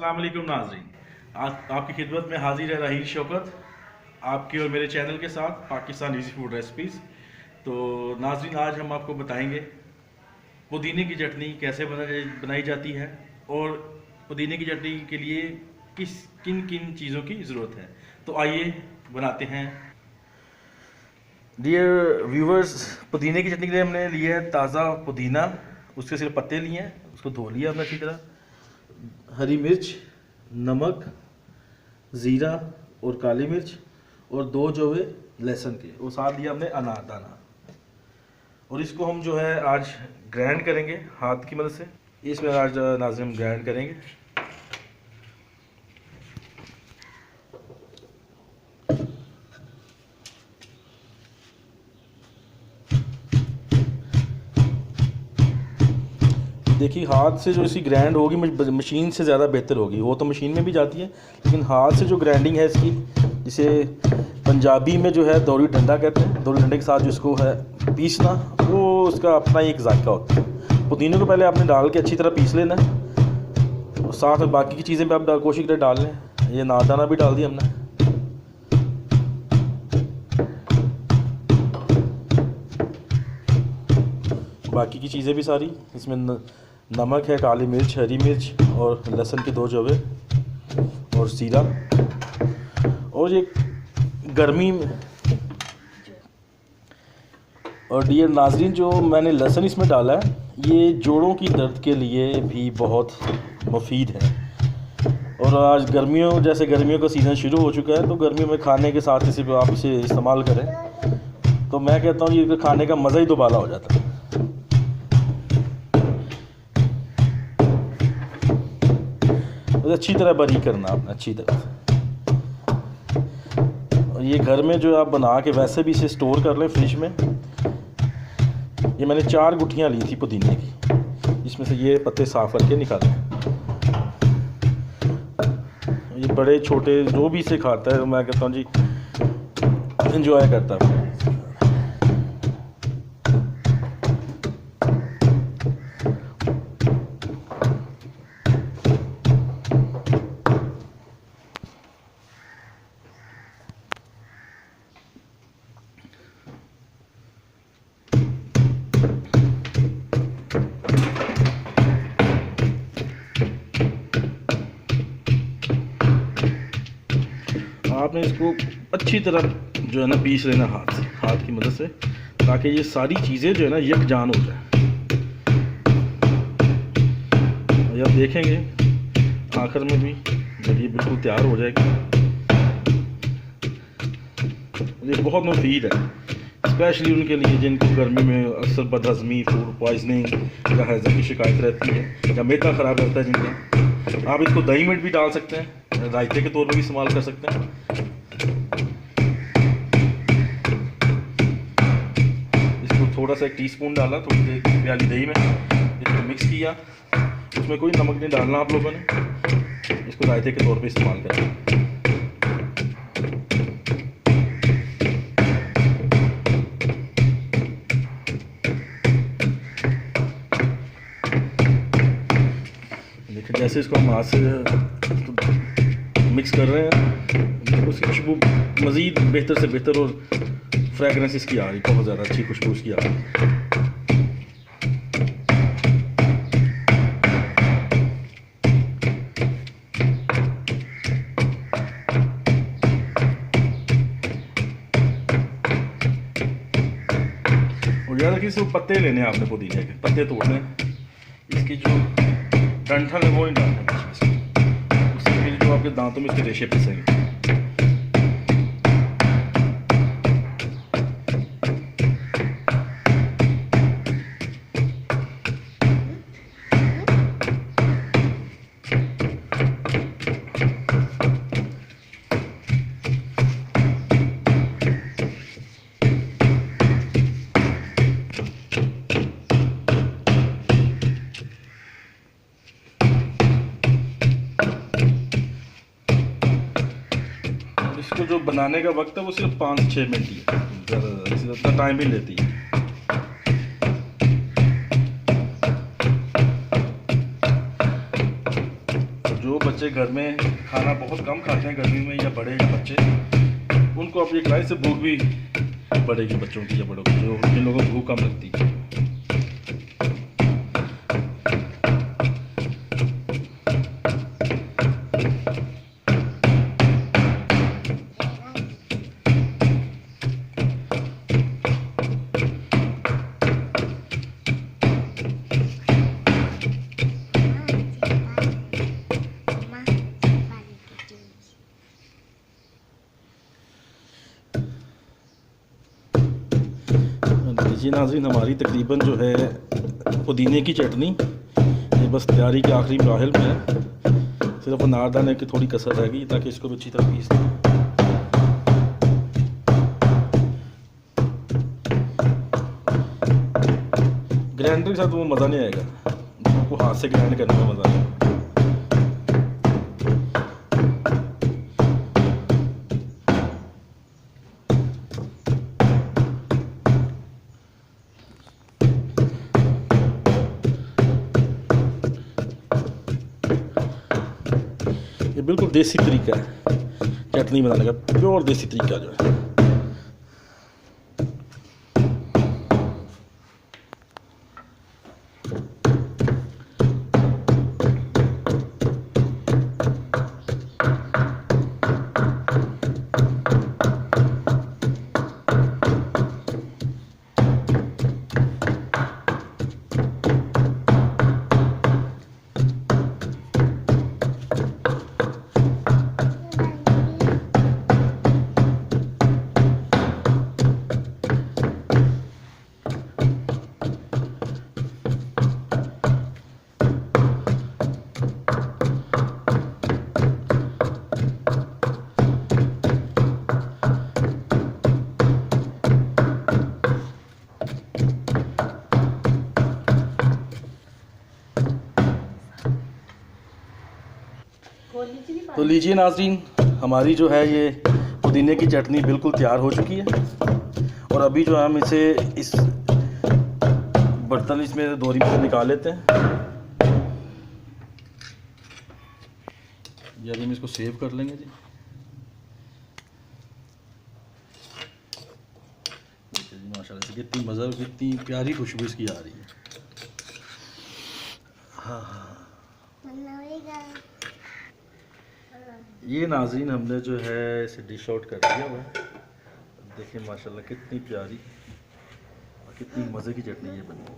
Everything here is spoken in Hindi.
अस्सलाम वालेकुम नाज़रीन। आपकी खिदमत में हाजिर है राहील शौकत, आपके और मेरे चैनल के साथ पाकिस्तान इजी फूड रेसिपीज़। तो नाज़रीन, आज हम आपको बताएंगे पुदीने की चटनी कैसे बनाई जाती है और पुदीने की चटनी के लिए किन किन चीज़ों की ज़रूरत है। तो आइए बनाते हैं। डियर व्यूवर्स, पुदीने की चटनी के लिए हमने लिया है ताज़ा पुदीना। उसके सिर्फ पत्ते लिए हैं, उसको धो लिया हमने अच्छी तरह। हरी मिर्च, नमक, ज़ीरा और काली मिर्च और 2 जो है लहसुन के, वो साथ दिया हमने अनारदाना। और इसको हम जो है आज ग्राइंड करेंगे हाथ की मदद से। इसमें आज नाज़रीन हम ग्राइंड करेंगे। देखिए, हाथ से जो इसकी ग्राइंड होगी मशीन से ज़्यादा बेहतर होगी। वो तो मशीन में भी जाती है, लेकिन हाथ से जो ग्राइंडिंग है इसकी, जिसे पंजाबी में जो है दौरी डंडा कहते हैं, दौरी डंडे के साथ जिसको है पीसना, वो उसका अपना ही एक जायका होता है। पुदीने को पहले आपने डाल के अच्छी तरह पीस लेना है और साथ में बाकी की चीज़ें भी आप कोशिश करें डाल लें। ये नारदाना भी डाल दिया हमने। बाकी की चीज़ें भी सारी इसमें नमक है, काली मिर्च, हरी मिर्च और लहसुन के 2 जवे और जीरा। और ये गर्मी में, और डियर नाजरीन, जो मैंने लहसुन इसमें डाला है ये जोड़ों की दर्द के लिए भी बहुत मुफीद है। और आज गर्मियों का सीज़न शुरू हो चुका है, तो गर्मियों में खाने के साथ इसे आप इसे इस्तेमाल करें तो मैं कहता हूँ ये खाने का मज़ा ही दोबारा हो जाता है। अच्छी तरह बारीक करना आपने, अच्छी तरह। और ये घर में जो आप बना के वैसे भी इसे स्टोर कर लें फ्रिज में। ये मैंने 4 गुठियाँ ली थी पुदीने की, इसमें से ये पत्ते साफ़ करके निकाले। ये बड़े छोटे जो भी इसे खाता है, मैं कहता हूँ जी एंजॉय करता है। आपने इसको अच्छी तरह जो है ना पीस लेना हाथ की मदद से, ताकि ये सारी चीज़ें जो है ना यकजान हो जाए। और आप देखेंगे आखिर में भी जब ये बिल्कुल तैयार हो जाएगी। ये बहुत मुफीद है, स्पेशली उनके लिए जिनको गर्मी में अक्सर बदहज़मी, फूड पॉइजनिंग या हैज़ा की शिकायत रहती है या मैदा ख़राब रहता है जिनका। आप इसको दही में भी डाल सकते हैं, रायते के तौर पर भी इस्तेमाल कर सकते हैं। इसको थोड़ा सा 1 टीस्पून डाला, थोड़ी देर प्याली दही में, इसको मिक्स किया। उसमें कोई नमक नहीं डालना आप लोगों ने, इसको रायते के तौर पे इस्तेमाल करें। देखिए जैसे इसको हम हाथ से मिक्स कर रहे हैं, उसकी खुशबू मज़ीद बेहतर से बेहतर और फ्रेगरेंस इसकी आ रही, बहुत ज़्यादा अच्छी खुशबू इसकी आ रही। और याद रखिए, सिर्फ पत्ते लेने हैं आपने, पुदीने के पत्ते तोड़ने, इसकी जो डंठल है वो नहीं डालना है, उससे फिर जो आपके दांतों में इसके रेशे पिसेंगे। इसको जो बनाने का वक्त है वो सिर्फ 5-6 मिनट ही है, ज़्यादा इतना टाइम भी लेती है। जो बच्चे घर में खाना बहुत कम खाते हैं गर्मी में, या बड़े या बच्चे, उनको अब ये खिलाने से भूख भी बढ़ेगी बच्चों की या बड़ों की, जो जिन लोगों को भूख कम लगती है। जी नाज़रीन, हमारी तकरीबन जो है पुदीने की चटनी ये बस तैयारी के आखिरी मराहिल में है। सिर्फ अनारदाने की थोड़ी कसर रह गई ताकि इसको भी अच्छी तरह पीस दें। ग्राइंडर के साथ वो मज़ा नहीं आएगा, आपको हाथ से ग्राइंड करने में मज़ा आएगा। ये बिल्कुल देसी तरीका है चटनी बनाने का, प्योर देसी तरीका जो है। तो लीजिए नाज़रीन, हमारी जो है ये पुदीने की चटनी बिल्कुल तैयार हो चुकी है। और अभी जो हम इसे इस बर्तन इसमें दोरी में निकाल लेते हैं। या हम इसको सेव कर लेंगे जी। माशाल्लाह से कितनी मज़ा, कितनी प्यारी खुशबू इसकी आ रही है। हाँ हाँ, ये नाज़रीन हमने जो है इसे डिश आउट कर दिया हुआ है। देखिए माशाल्लाह कितनी प्यारी और कितनी मज़े की चटनी ये बनी है।